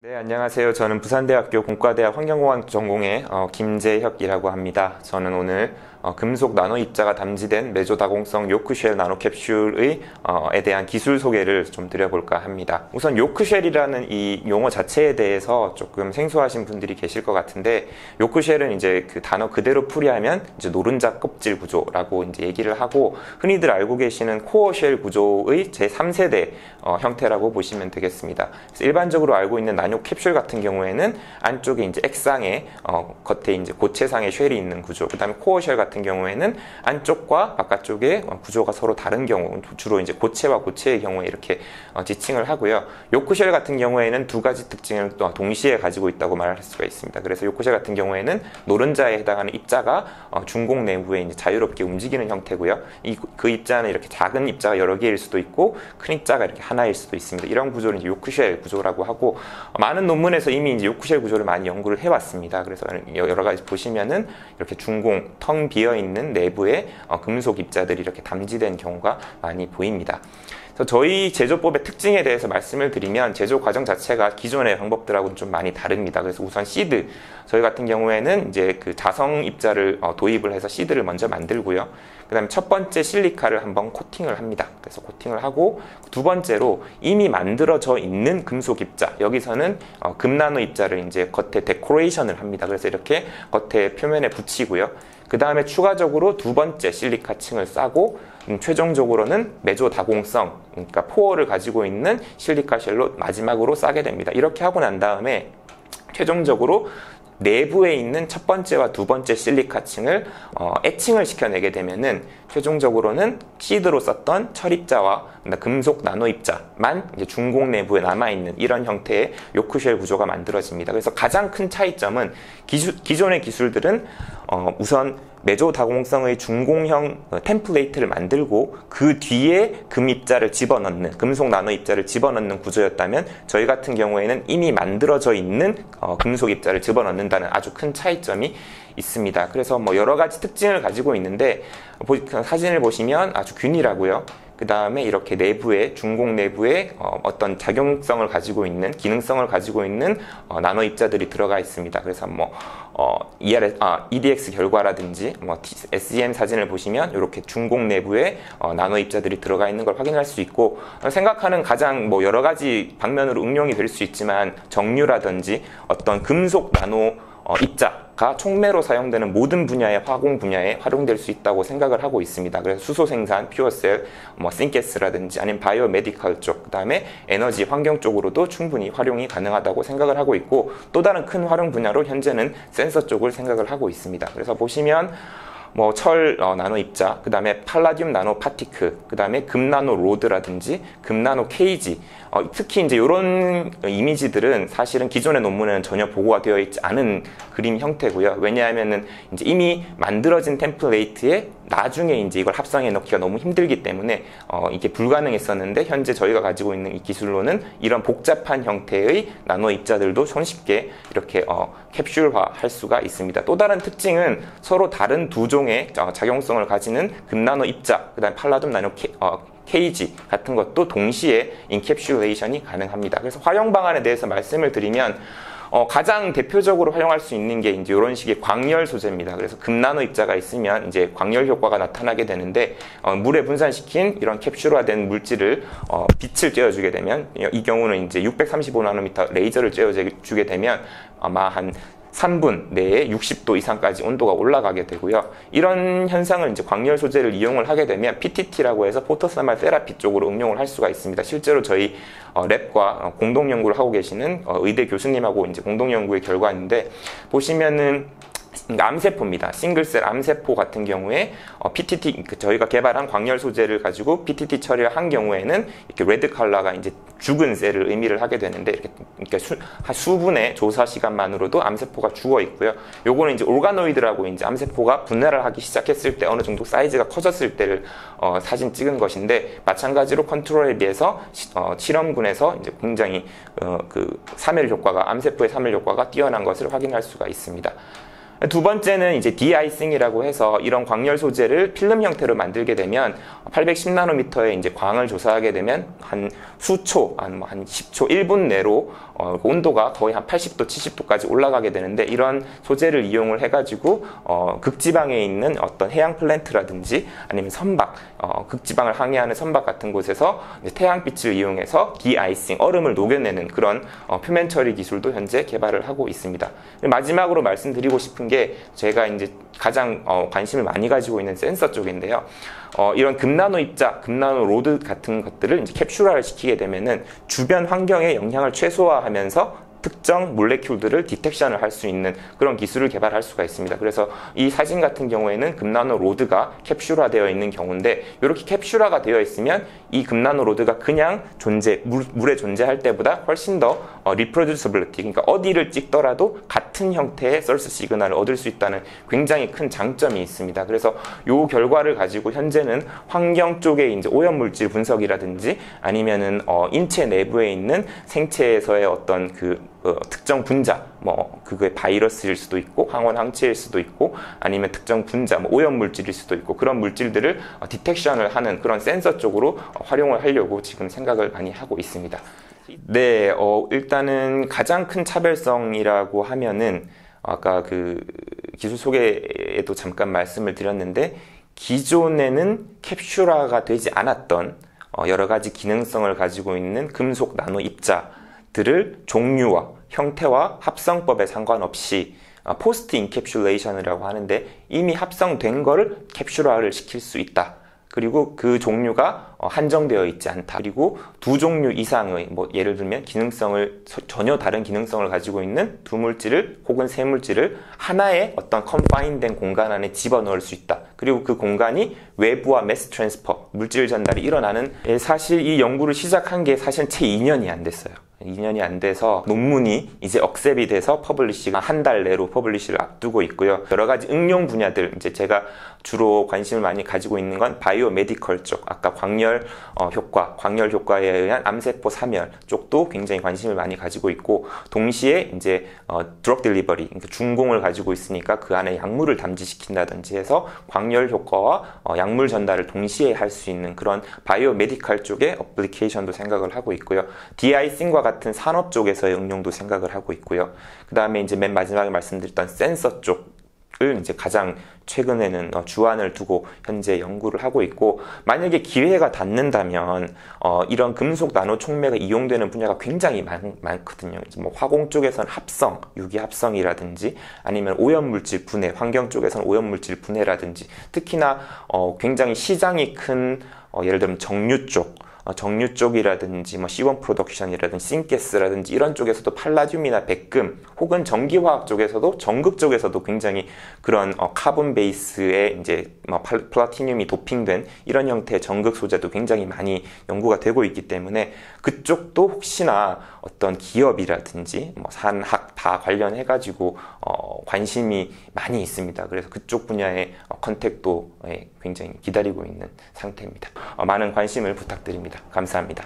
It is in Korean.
네, 안녕하세요. 저는 부산대학교 공과대학 환경공학 전공의 김재혁이라고 합니다. 저는 오늘 금속 나노 입자가 담지된 메조다공성 요크쉘 나노캡슐의 에 대한 기술 소개를 좀 드려볼까 합니다. 우선 요크쉘이라는 이 용어 자체에 대해서 조금 생소하신 분들이 계실 것 같은데, 요크쉘은 이제 그 단어 그대로 풀이하면 이제 노른자 껍질 구조라고 이제 얘기를 하고, 흔히들 알고 계시는 코어쉘 구조의 제3세대 형태라고 보시면 되겠습니다. 그래서 일반적으로 알고 있는 나노 캡슐 같은 경우에는 안쪽에 이제 액상에 겉에 이제 고체상의 쉘이 있는 구조, 그 다음에 코어쉘 같은 경우에는 안쪽과 바깥쪽의 구조가 서로 다른 경우, 주로 이제 고체와 고체의 경우에 이렇게 지칭을 하고요. 요크쉘 같은 경우에는 두 가지 특징을 또 동시에 가지고 있다고 말할 수가 있습니다. 그래서 요크쉘 같은 경우에는 노른자에 해당하는 입자가 중공 내부에 이제 자유롭게 움직이는 형태고요. 그 입자는 이렇게 작은 입자가 여러 개일 수도 있고 큰 입자가 이렇게 하나일 수도 있습니다. 이런 구조를 이제 요크쉘 구조라고 하고, 많은 논문에서 이미 이제 요크쉘 구조를 많이 연구를 해왔습니다. 그래서 여러 가지 보시면은 이렇게 중공, 텅 비어 있는 내부에 금속 입자들이 이렇게 담지된 경우가 많이 보입니다. 그래서 저희 제조법의 특징에 대해서 말씀을 드리면, 제조 과정 자체가 기존의 방법들하고는 좀 많이 다릅니다. 그래서 우선 시드, 저희 같은 경우에는 이제 그 자성 입자를 도입을 해서 시드를 먼저 만들고요. 그 다음에 첫 번째 실리카를 한번 코팅을 합니다. 그래서 코팅을 하고, 두 번째로 이미 만들어져 있는 금속 입자, 여기서는 금나노 입자를 이제 겉에 데코레이션을 합니다. 그래서 이렇게 겉에 표면에 붙이고요. 그 다음에 추가적으로 두 번째 실리카 층을 싸고, 최종적으로는 메조 다공성, 그러니까 포어를 가지고 있는 실리카 쉘로 마지막으로 싸게 됩니다. 이렇게 하고 난 다음에 최종적으로 내부에 있는 첫 번째와 두 번째 실리카 층을 애칭을 시켜내게 되면은 최종적으로는 시드로 썼던 철입자와 금속 나노 입자만 이제 중공 내부에 남아있는 이런 형태의 요크쉘 구조가 만들어집니다. 그래서 가장 큰 차이점은, 기존의 기술들은 우선 메조 다공성의 중공형 템플레이트를 만들고 그 뒤에 금 입자를 집어넣는, 금속 나노 입자를 집어넣는 구조였다면, 저희 같은 경우에는 이미 만들어져 있는 금속 입자를 집어넣는다는 아주 큰 차이점이 있습니다. 그래서 뭐 여러 가지 특징을 가지고 있는데, 사진을 보시면 아주 균일하고요. 그 다음에 이렇게 내부에, 중공 내부에 어떤 작용성을 가지고 있는, 기능성을 가지고 있는 나노 입자들이 들어가 있습니다. 그래서 뭐 EDX 결과라든지 SEM 사진을 보시면 이렇게 중공 내부에 나노 입자들이 들어가 있는 걸 확인할 수 있고, 생각하는 가장 뭐 여러 가지 방면으로 응용이 될 수 있지만, 정류라든지 어떤 금속 나노 입자가 촉매로 사용되는 모든 분야의 화공 분야에 활용될 수 있다고 생각을 하고 있습니다. 그래서 수소 생산, 퓨어셀, 싱가스라든지 아니면 바이오 메디컬 쪽, 그 다음에 에너지 환경 쪽으로도 충분히 활용이 가능하다고 생각을 하고 있고, 또 다른 큰 활용 분야로 현재는 센서 쪽을 생각을 하고 있습니다. 그래서 보시면 철 나노 입자, 그 다음에 팔라듐 나노 파티클, 그 다음에 금 나노 로드라든지 금 나노 케이지, 특히 이제 이런 이미지들은 사실은 기존의 논문에는 전혀 보고가 되어 있지 않은 그림 형태고요. 왜냐하면은 이제 이미 만들어진 템플레이트에 나중에 이제 이걸 합성해 넣기가 너무 힘들기 때문에 이게 불가능했었는데, 현재 저희가 가지고 있는 이 기술로는 이런 복잡한 형태의 나노 입자들도 손쉽게 이렇게 캡슐화 할 수가 있습니다. 또 다른 특징은, 서로 다른 두 종의 작용성을 가지는 금나노 입자, 그 다음에 팔라듐 나노 케이지 같은 것도 동시에 인캡슐레이션이 가능합니다. 그래서 활용 방안에 대해서 말씀을 드리면, 가장 대표적으로 활용할 수 있는 게 이제 이런 식의 광열 소재입니다. 그래서 금나노 입자가 있으면 이제 광열 효과가 나타나게 되는데, 물에 분산시킨 이런 캡슐화된 물질을 빛을 쬐어주게 되면, 이 경우는 이제 635나노미터 레이저를 쬐어주게 되면 아마 한 3분 내에 60도 이상까지 온도가 올라가게 되고요. 이런 현상을 이제 광열 소재를 이용을 하게 되면 PTT라고 해서 포토서멀 세라피 쪽으로 응용을 할 수가 있습니다. 실제로 저희 랩과 공동 연구를 하고 계시는 의대 교수님하고 이제 공동 연구의 결과인데, 보시면은 암세포입니다. 싱글셀 암세포 같은 경우에 PTT, 저희가 개발한 광열 소재를 가지고 PTT 처리를 한 경우에는 이렇게 레드 컬러가 이제 죽은 셀을 의미를 하게 되는데, 이렇게 수분의 조사 시간만으로도 암세포가 죽어 있고요. 요거는 이제 오르가노이드라고 이제 암세포가 분해를 하기 시작했을 때 어느 정도 사이즈가 커졌을 때를 사진 찍은 것인데, 마찬가지로 컨트롤에 비해서 실험군에서 이제 굉장히 그 암세포의 사멸 효과가 뛰어난 것을 확인할 수가 있습니다. 두 번째는 이제 디아이싱이라고 해서 이런 광열 소재를 필름 형태로 만들게 되면 810나노미터의 이제 광을 조사하게 되면 한 수초, 한 10초, 1분 내로 온도가 거의 한 80도, 70도까지 올라가게 되는데, 이런 소재를 이용을 해가지고 극지방에 있는 어떤 해양 플랜트라든지 아니면 선박, 극지방을 항해하는 선박 같은 곳에서 이제 태양빛을 이용해서 디아이싱, 얼음을 녹여내는 그런 표면 처리 기술도 현재 개발을 하고 있습니다. 마지막으로 말씀드리고 싶은 게, 제가 이제 가장 관심을 많이 가지고 있는 센서 쪽인데요. 이런 금나노 입자, 금나노 로드 같은 것들을 이제 캡슐화를 시키게 되면은 주변 환경의 영향을 최소화하면서 특정 몰레큘들을 디텍션을 할 수 있는 그런 기술을 개발할 수가 있습니다. 그래서 이 사진 같은 경우에는 금나노 로드가 캡슐화되어 있는 경우인데, 이렇게 캡슐화가 되어 있으면 이 금나노 로드가 그냥 물에 존재할 때보다 훨씬 더 리프로듀서빌리티, 그러니까 어디를 찍더라도 같은 형태의 썰스 시그널을 얻을 수 있다는 굉장히 큰 장점이 있습니다. 그래서 이 결과를 가지고 현재는 환경 쪽에 이제 오염물질 분석이라든지 아니면은 인체 내부에 있는 생체에서의 어떤 특정 분자, 그게 바이러스일 수도 있고 항원 항체일 수도 있고 아니면 특정 분자, 오염물질일 수도 있고, 그런 물질들을 디텍션을 하는 그런 센서 쪽으로 활용을 하려고 지금 생각을 많이 하고 있습니다. 네, 일단은 가장 큰 차별성이라고 하면은 아까 그 기술 소개에도 잠깐 말씀을 드렸는데, 기존에는 캡슐화가 되지 않았던 여러 가지 기능성을 가지고 있는 금속 나노 입자들을 종류와 형태와 합성법에 상관없이 포스트 인캡슐레이션이라고 하는데, 이미 합성된 거를 캡슐화를 시킬 수 있다. 그리고 그 종류가 한정되어 있지 않다. 그리고 두 종류 이상의, 예를 들면 전혀 다른 기능성을 가지고 있는 두 물질을 혹은 세 물질을 하나의 어떤 컨파인된 공간 안에 집어넣을 수 있다. 그리고 그 공간이 외부와 매스 트랜스퍼, 물질 전달이 일어나는, 사실 이 연구를 시작한 게 사실 채 2년이 안 됐어요. 2년이 안 돼서 논문이 이제 억셉이 돼서 퍼블리시가 한 달 내로 퍼블리시를 앞두고 있고요. 여러 가지 응용 분야들, 이제 제가 주로 관심을 많이 가지고 있는 건 바이오 메디컬 쪽, 아까 광열 효과에 의한 암세포 사멸 쪽도 굉장히 관심을 많이 가지고 있고, 동시에 이제 드럭 딜리버리, 그러니까 중공을 가지고 있으니까 그 안에 약물을 담지시킨다든지 해서 광열 효과와 약물 전달을 동시에 할 수 있는 그런 바이오 메디컬 쪽의 어플리케이션도 생각을 하고 있고요. 디아이싱과 같은 산업 쪽에서의 응용도 생각을 하고 있고요. 그 다음에 이제 맨 마지막에 말씀드렸던 센서 쪽을 이제 가장 최근에는 주안을 두고 현재 연구를 하고 있고, 만약에 기회가 닿는다면 이런 금속 나노 촉매가 이용되는 분야가 굉장히 많거든요. 이제 화공 쪽에서는 합성, 유기 합성이라든지 아니면 오염물질 분해, 환경 쪽에서는 오염물질 분해라든지, 특히나 굉장히 시장이 큰 예를 들면 정유 쪽이라든지 C1 프로덕션이라든지 싱가스라든지 이런 쪽에서도 팔라듐이나 백금, 혹은 전기화학 쪽에서도 전극 쪽에서도 굉장히 그런 카본 베이스에 이제 플라티늄이 도핑된 이런 형태의 전극 소재도 굉장히 많이 연구가 되고 있기 때문에, 그쪽도 혹시나 어떤 기업이라든지 산학 다 관련해 가지고 관심이 많이 있습니다. 그래서 그쪽 분야의 컨택도 굉장히 기다리고 있는 상태입니다. 많은 관심을 부탁드립니다. 감사합니다.